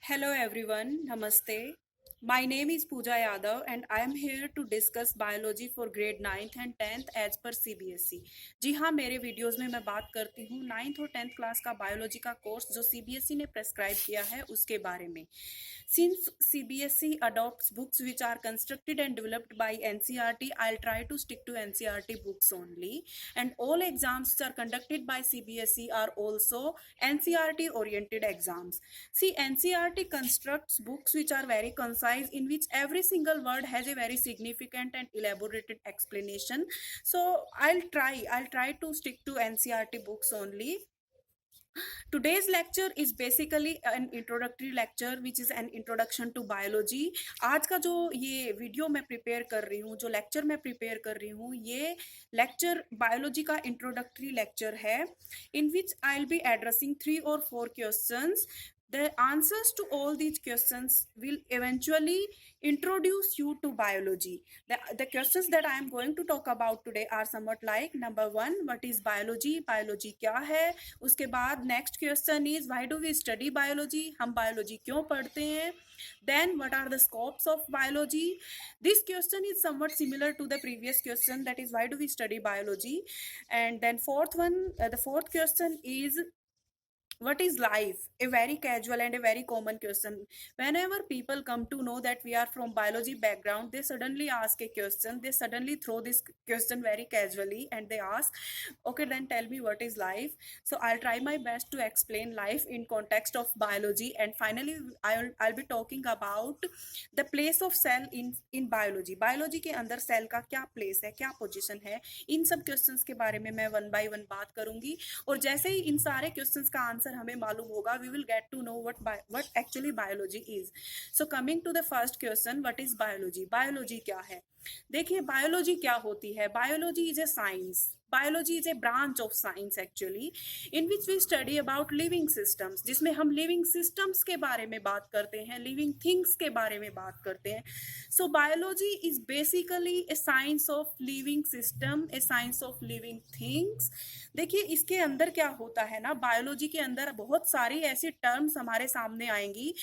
Hello everyone, Namaste. My name is Pooja Yadav and I am here to discuss biology for grade 9th and 10th as per CBSE. जी हाँ, मेरे videos में मैं बात करती हूँ 9th और 10th class का बायोलॉजी का कोर्स जो CBSE ने प्रेस्क्राइब किया है उसके बारे में. Since CBSE adopts books which are constructed and developed by NCERT, I'll try to stick to NCERT books only. And all exams which are conducted by CBSE are also NCERT oriented exams. See, NCERT constructs books which are very concise, in which every single word has a very significant and elaborated explanation. So I'll try to stick to NCERT books only. Today's lecture is basically an introductory lecture which is an introduction to biology. आज का जो ये video मैं prepare कर रही हूँ, जो lecture मैं प्रिपेयर कर रही हूँ, ये लेक्चर बायोलॉजी का इंट्रोडक्टरी लेक्चर है, in which I'll be addressing 3 or 4 questions. The answers to all these questions will eventually introduce you to biology. The questions that I am going to talk about today are somewhat like: number 1, what is biology? Biology क्या है? उसके बाद next question is why do we study biology? हम biology क्यों पढ़ते हैं? Then what are the scopes of biology? This question is somewhat similar to the previous question, that is why do we study biology? And then the fourth question is what is life? A very casual and a very common question. Whenever people come to know that we are from biology background, they suddenly ask a question. They suddenly throw this question very casually and they ask, okay, then tell me what is life. So I'll try my best to explain life in context of biology. And finally, I'll be talking about the place of cell in biology. Biology के अंदर cell का क्या place है, क्या position है, इन सब questions के बारे में मैं वन बाय वन बात करूंगी. और जैसे ही इन सारे क्वेश्चंस का आंसर हमें मालूम होगा, we will get to know what actually biology is. So coming to the first question, what is biology? Biology क्या है? देखिए, बायोलॉजी क्या होती है? Biology is a science. Biology is a branch of science actually, in which we study about living systems, जिसमें हम living systems के बारे में बात करते हैं, लिविंग थिंग्स के बारे में बात करते हैं. So biology is basically a science of living system, a science of living things. देखिए, इसके अंदर क्या होता है ना, बायोलॉजी के अंदर बहुत सारी ऐसी टर्म्स हमारे सामने आएंगी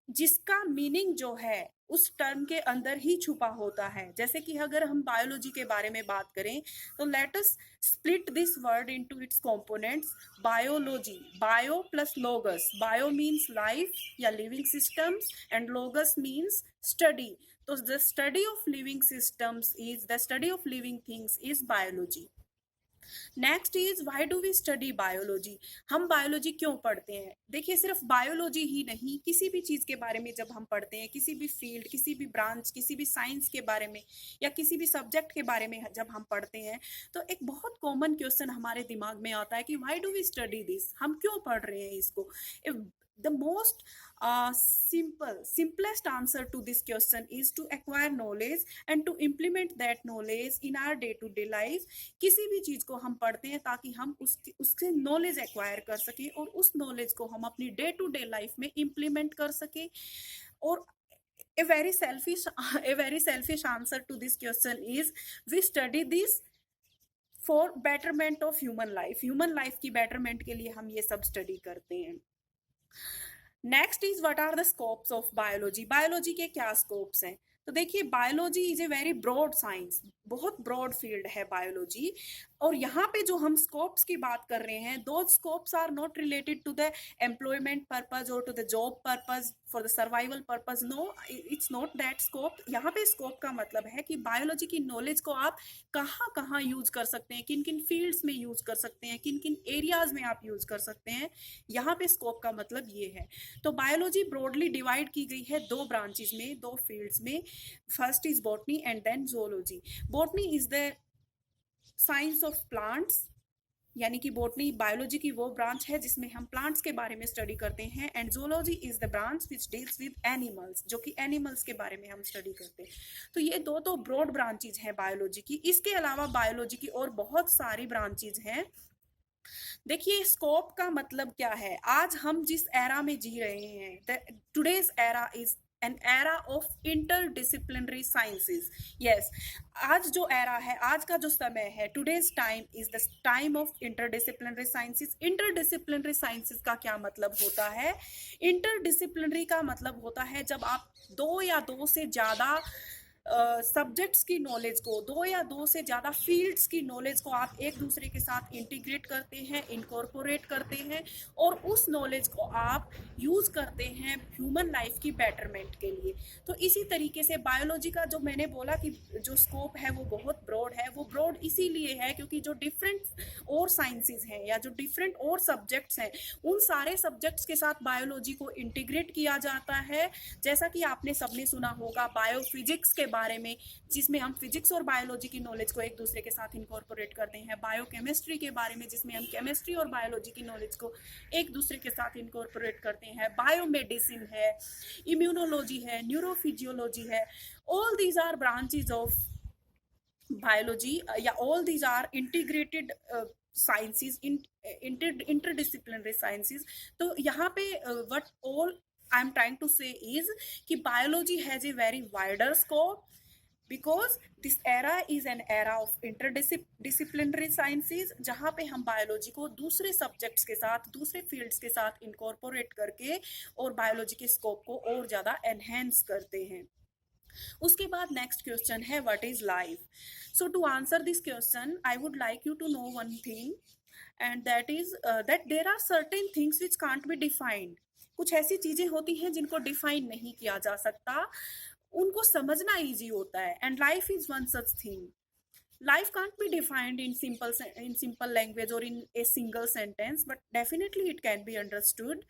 जिसका मीनिंग जो है उस टर्म के अंदर ही छुपा होता है. जैसे कि अगर हम बायोलॉजी के बारे में बात करें तो let us split this word into its components. Biology, bio plus logos. Bio means life या living systems and logos means study. तो the study of living systems is, the study of living things is biology. Next is why do we study biology? हम biology क्यों पढ़ते हैं? देखिए, सिर्फ biology ही नहीं, किसी भी चीज के बारे में जब हम पढ़ते हैं, किसी भी फील्ड, किसी भी ब्रांच, किसी भी साइंस के बारे में या किसी भी सब्जेक्ट के बारे में जब हम पढ़ते हैं तो एक बहुत कॉमन क्वेश्चन हमारे दिमाग में आता है कि why do we study this? हम क्यों पढ़ रहे हैं इसको? The most simplest answer to this question is to acquire knowledge and to implement that knowledge in our day to day life. किसी भी चीज को हम पढ़ते हैं ताकि हम उससे नॉलेज एक्वायर कर सके और उस नॉलेज को हम अपनी डे टू डे लाइफ में इम्प्लीमेंट कर सके. और a very selfish answer to this question is we study this for betterment of human life. Human life की बेटरमेंट के लिए हम ये सब स्टडी करते हैं. Next is what are the scopes of biology? Biology के क्या स्कोप्स हैं? तो देखिए, biology is a very broad science, बहुत ब्रॉड फील्ड है बायोलॉजी. और यहाँ पे जो हम स्कोप्स की बात कर रहे हैं, दो scopes are not related to the employment purpose और to the job purpose for the survival purpose. No, it's not that scope. यहाँ पे स्कोप का मतलब है कि बायोलॉजी की नॉलेज को आप कहाँ कहाँ यूज कर सकते हैं, किन किन फील्ड्स में यूज कर सकते हैं, किन किन एरियाज में आप यूज कर सकते हैं. यहाँ पे स्कोप का मतलब ये है. तो बायोलॉजी ब्रॉडली डिवाइड की गई है दो ब्रांचेस में, दो फील्ड्स में. First is botany and then zoology. Botany is the science of plants, यानी कि बॉटनी बायोलॉजी की वो ब्रांच है जिसमें हम प्लांट्स के बारे में स्टडी करते हैं. And zoology is the branch which deals with animals, जो कि एनिमल्स के बारे में हम स्टडी करते हैं. तो ये दो तो ब्रॉड ब्रांचेज हैं बायोलॉजी की. इसके अलावा बायोलॉजी की और बहुत सारी ब्रांचेज हैं. देखिए, स्कोप का मतलब क्या है? आज हम जिस एरा में जी रहे हैं, today's era is an era of interdisciplinary sciences. Yes, आज जो एरा है, आज का जो समय है, today's time is the time of interdisciplinary sciences. Interdisciplinary sciences का क्या मतलब होता है? इंटरडिसिप्लिनरी का मतलब होता है जब आप दो या दो से ज्यादा सब्जेक्ट्स की नॉलेज को, दो या दो से ज़्यादा फील्ड्स की नॉलेज को आप एक दूसरे के साथ इंटीग्रेट करते हैं, इनकॉर्पोरेट करते हैं, और उस नॉलेज को आप यूज़ करते हैं ह्यूमन लाइफ की बेटरमेंट के लिए। तो इसी तरीके से बायोलॉजी का जो मैंने बोला कि जो स्कोप है वो बहुत ब्रॉड है, वो ब्रॉड इसीलिए है क्योंकि जो डिफरेंट और साइंसेज हैं या जो डिफरेंट और सब्जेक्ट्स हैं, उन सारे सब्जेक्ट्स के साथ बायोलॉजी को इंटीग्रेट किया जाता है। जैसा कि आपने सबने सुना होगा बायोफिजिक्स के बारे में, जिसमें हम फिजिक्स और बायोलॉजी की नॉलेज को एक दूसरे के साथ इनकॉर्पोरेट करते हैं। बायोकेमिस्ट्री के बारे में, जिसमें हम केमिस्ट्री और बायोलॉजी की नॉलेज को एक दूसरे के साथ इनकॉर्पोरेट करते हैं। बायोमेडिसिन है, इम्यूनोलॉजी है, न्यूरोफिजियोलॉजी है। All these are branches of biology, yeah, all these are integrated sciences, interdisciplinary sciences. तो यहाँ पे what all I am trying to say is कि biology has a very wider scope because this era is an era of interdisciplinary sciences, जहाँ पे हम biology को दूसरे subjects के साथ, दूसरे फील्ड्स के साथ इनकॉर्पोरेट करके और बायोलॉजी के स्कोप को और ज़्यादा एनहेंस करते हैं। उसके बाद नेक्स्ट क्वेश्चन है what is life. So to answer this question I would like you to know one thing, and that is that there are certain things which can't be defined. कुछ ऐसी चीजें होती हैं जिनको डिफाइन नहीं किया जा सकता, उनको समझना इजी होता है, and life is one such thing. Life can't be defined in simple language or in a single sentence, but definitely it can be understood.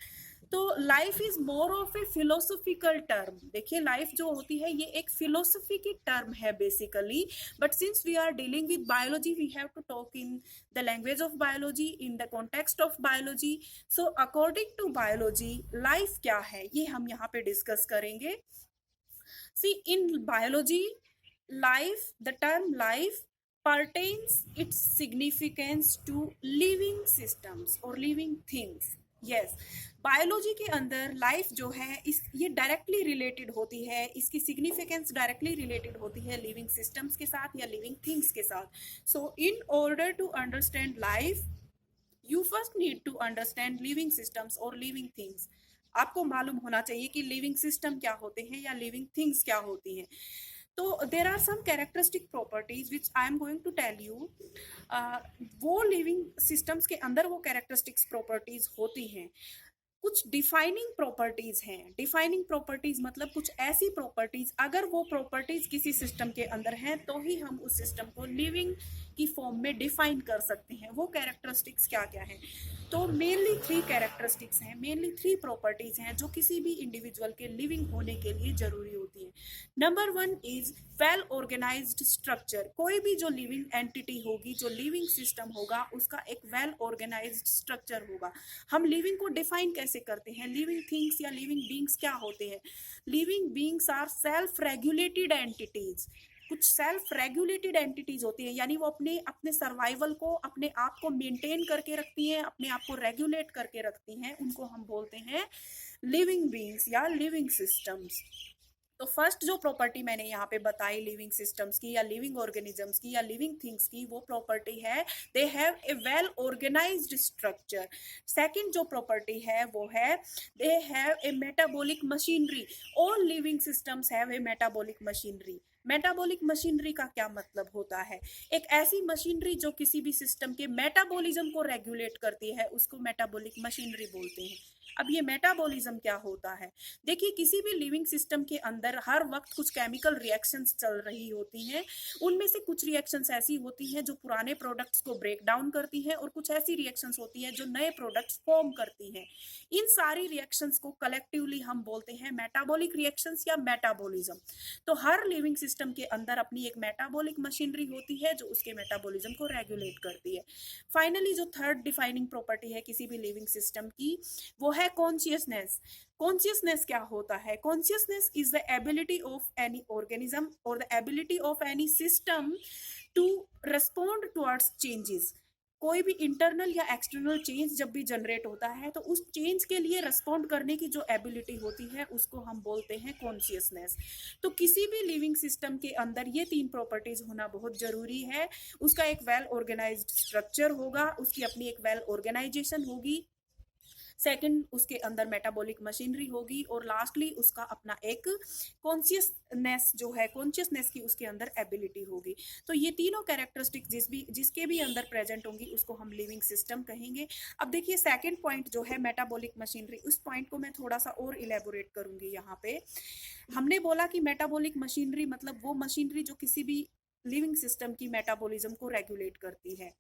तो life is more of a philosophical term. देखिए, life जो होती है ये एक philosophy की term है basically, but since we are dealing with biology we have to talk in the language of biology, in the context of biology. So according to biology life क्या है ये हम यहाँ पे डिस्कस करेंगे। See, in biology life, the term life pertains its significance to living systems or living things. yes, biology के अंदर life जो है इस ये डायरेक्टली रिलेटेड होती है, इसकी सिग्निफिकेंस डायरेक्टली रिलेटेड होती है लिविंग सिस्टम्स के साथ या लिविंग थिंग्स के साथ। So in order to understand life you first need to understand living systems और लिविंग थिंग्स। आपको मालूम होना चाहिए कि लिविंग सिस्टम क्या होते हैं या लिविंग थिंग्स क्या होती हैं। तो there are some characteristic properties which I am going to tell you. वो लिविंग सिस्टम्स के अंदर वो कैरेक्टरिस्टिक्स प्रॉपर्टीज होती हैं। कुछ डिफाइनिंग प्रॉपर्टीज हैं। डिफाइनिंग प्रॉपर्टीज मतलब कुछ ऐसी प्रॉपर्टीज, अगर वो प्रॉपर्टीज किसी सिस्टम के अंदर हैं तो ही हम उस सिस्टम को लिविंग की फॉर्म में डिफाइन कर सकते हैं। वो कैरेक्टरिस्टिक्स क्या क्या हैं? तो मेनली 3 कैरेक्टरिस्टिक्स हैं, मेनली 3 प्रॉपर्टीज हैं जो किसी भी इंडिविजुअल के लिविंग होने के लिए जरूरी होती है। Number 1 is well organised structure. कोई भी जो लिविंग एंटिटी होगी, जो लिविंग सिस्टम होगा, उसका एक वेल ऑर्गेनाइज्ड स्ट्रक्चर होगा। हम लिविंग को डिफाइन कैसे करते हैं? लिविंग थिंग्स या लिविंग बींग्स क्या होते हैं? Living beings are self regulated entities. कुछ सेल्फ रेगुलेटेड एंटिटीज होती है, यानी वो अपने अपने सर्वाइवल को, अपने आप को मेंटेन करके रखती हैं, अपने आप को रेगुलेट करके रखती हैं। उनको हम बोलते हैं लिविंग बींग्स या लिविंग सिस्टम्स। तो फर्स्ट जो प्रॉपर्टी मैंने यहाँ पे बताई लिविंग सिस्टम्स की या लिविंग ऑर्गेनिजम्स की या लिविंग थिंग्स की, वो प्रॉपर्टी है they have a well organised structure. Second जो प्रॉपर्टी है वो है they have a metabolic machinery. All living systems have a metabolic machinery. Metabolic machinery का क्या मतलब होता है? एक ऐसी मशीनरी जो किसी भी सिस्टम के मेटाबॉलिज्म को रेगुलेट करती है, उसको मेटाबॉलिक मशीनरी बोलते हैं। अब ये मेटाबॉलिज्म क्या होता है? देखिए, किसी भी लिविंग सिस्टम के अंदर हर वक्त कुछ केमिकल रिएक्शंस चल रही होती हैं। उनमें से कुछ रिएक्शंस ऐसी होती हैं जो पुराने प्रोडक्ट्स को ब्रेक डाउन करती हैं, और कुछ ऐसी रिएक्शंस होती हैं जो नए प्रोडक्ट्स फॉर्म करती हैं। इन सारी रिएक्शंस को कलेक्टिवली हम बोलते हैं मेटाबॉलिक रिएक्शंस या मेटाबॉलिज्म। तो हर लिविंग सिस्टम के अंदर अपनी एक मेटाबॉलिक मशीनरी होती है जो उसके मेटाबॉलिज्म को रेगुलेट करती है। फाइनली जो थर्ड डिफाइनिंग प्रॉपर्टी है किसी भी लिविंग सिस्टम की, वो है कॉन्शियसनेस। कॉन्शियसनेस क्या होता है? Consciousness is the ability of any organism और the ability of any system to respond towards changes. कोई भी इंटरनल या एक्सटर्नल चेंज जब भी जनरेट होता है तो उस चेंज के लिए रिस्पॉन्ड करने की जो एबिलिटी होती है उसको हम बोलते हैं कॉन्शियसनेस। तो किसी भी लिविंग सिस्टम के अंदर ये 3 प्रॉपर्टीज होना बहुत जरूरी है। उसका एक वेल ऑर्गेनाइज्ड स्ट्रक्चर होगा, उसकी अपनी एक वेल ऑर्गेनाइजेशन होगी, सेकंड उसके अंदर मेटाबॉलिक मशीनरी होगी, और लास्टली उसका अपना एक कॉन्शियसनेस जो है, कॉन्शियसनेस की उसके अंदर एबिलिटी होगी। तो ये तीनों कैरेक्टरिस्टिक जिसके भी अंदर प्रेजेंट होंगी उसको हम लिविंग सिस्टम कहेंगे। अब देखिए सेकंड पॉइंट जो है मेटाबॉलिक मशीनरी, उस पॉइंट को मैं थोड़ा सा और इलेबोरेट करूंगी। यहाँ पे हमने बोला कि मेटाबॉलिक मशीनरी मतलब वो मशीनरी जो किसी भी लिविंग सिस्टम की मेटाबॉलिज्म को रेगुलेट करती है,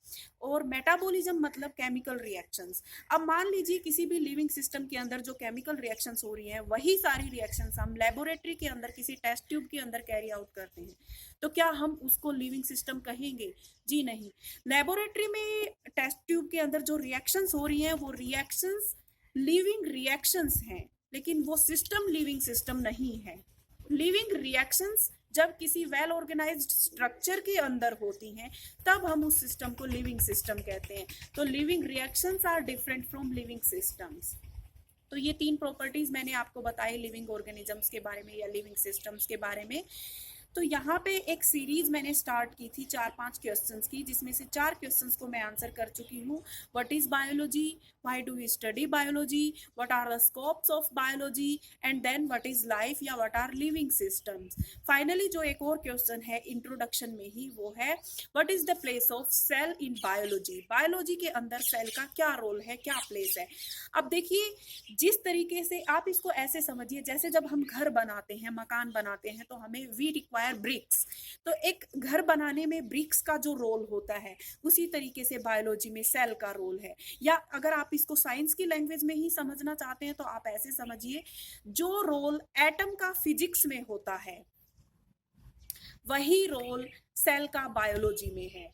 और मेटाबॉलिज्म मतलब केमिकल रिएक्शंस। अब मान लीजिए किसी भी लिविंग सिस्टम के अंदर जो केमिकल रिएक्शंस हो रही हैं वही सारी रिएक्शंस हम लेबोरेटरी के अंदर किसी टेस्ट ट्यूब के अंदर कैरी आउट करते हैं, तो क्या हम उसको लिविंग सिस्टम कहेंगे? जी नहीं। लेबोरेटरी में टेस्ट ट्यूब के अंदर जो रिएक्शंस हो रही हैं वो रिएक्शंस लिविंग रिएक्शंस हैं, लेकिन वो सिस्टम लिविंग सिस्टम नहीं है। लिविंग रिएक्शंस जब किसी वेल ऑर्गेनाइज्ड स्ट्रक्चर के अंदर होती हैं तब हम उस सिस्टम को लिविंग सिस्टम कहते हैं। तो living reactions are different from living systems. तो ये 3 प्रॉपर्टीज मैंने आपको बताई लिविंग ऑर्गेनिजम्स के बारे में या लिविंग सिस्टम्स के बारे में। तो यहाँ पे एक सीरीज मैंने स्टार्ट की थी 4-5 क्वेश्चंस की, जिसमें से 4 क्वेश्चंस को मैं आंसर कर चुकी हूँ। What is biology, why do we study biology, what are the scopes of biology, and then what is life या what are living systems. Finally जो एक और क्वेश्चन है इंट्रोडक्शन में ही, वो है what is the place of cell in biology. Biology के अंदर सेल का क्या रोल है, क्या प्लेस है। अब देखिए जिस तरीके से आप इसको ऐसे समझिए, जैसे जब हम घर बनाते हैं, मकान बनाते हैं, तो हमें वी रिक्वायर ब्रिक्स। तो एक घर बनाने में ब्रिक्स का जो रोल होता है उसी तरीके से बायोलॉजी में सेल का रोल है। या अगर आप इसको साइंस की लैंग्वेज में ही समझना चाहते हैं तो आप ऐसे समझिए, जो रोल एटम का फिजिक्स में होता है वही रोल सेल का बायोलॉजी में है।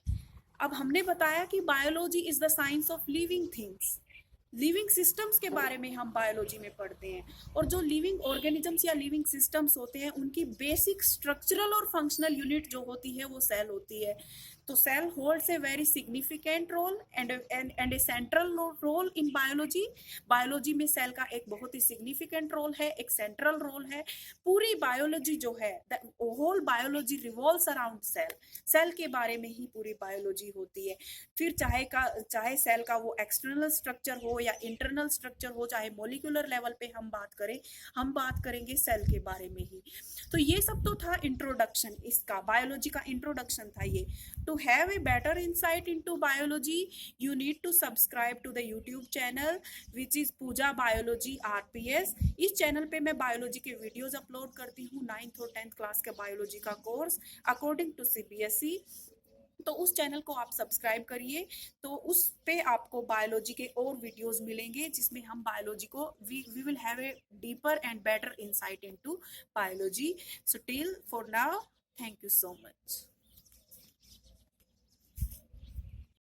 अब हमने बताया कि biology is the science of living things. Living systems के बारे में हम बायोलॉजी में पढ़ते हैं, और जो लिविंग ऑर्गेनिजम्स या लिविंग सिस्टम्स होते हैं उनकी बेसिक स्ट्रक्चरल और फंक्शनल यूनिट जो होती है वो सेल होती है। तो cell holds a very significant role and a central role in biology. Biology में सेल का एक बहुत ही सिग्निफिकेंट रोल है, एक सेंट्रल रोल है। पूरी बायोलॉजी जो है, the whole biology revolves around cell. Cell के बारे में ही पूरी बायोलॉजी होती है। फिर चाहे सेल का वो एक्सटर्नल स्ट्रक्चर हो या इंटरनल स्ट्रक्चर हो, चाहे मोलिकुलर लेवल पे हम बात करें, हम बात करेंगे सेल के बारे में ही। तो ये सब तो था इंट्रोडक्शन, इसका बायोलॉजी का इंट्रोडक्शन था ये। To have a better insight into biology you need to subscribe to the YouTube channel which is Pooja biology RPS. इस चैनल पे मैं बायोलॉजी के वीडियोज अपलोड करती हूँ, 9th और 10th क्लास के बायोलॉजी का कोर्स अकॉर्डिंग टू सीबीएसई। तो उस चैनल को आप सब्सक्राइब करिए, तो उस पे आपको बायोलॉजी के और वीडियोस मिलेंगे जिसमें हम बायोलॉजी को we will have a deeper and better insight into biology. So till for now, thank you so much.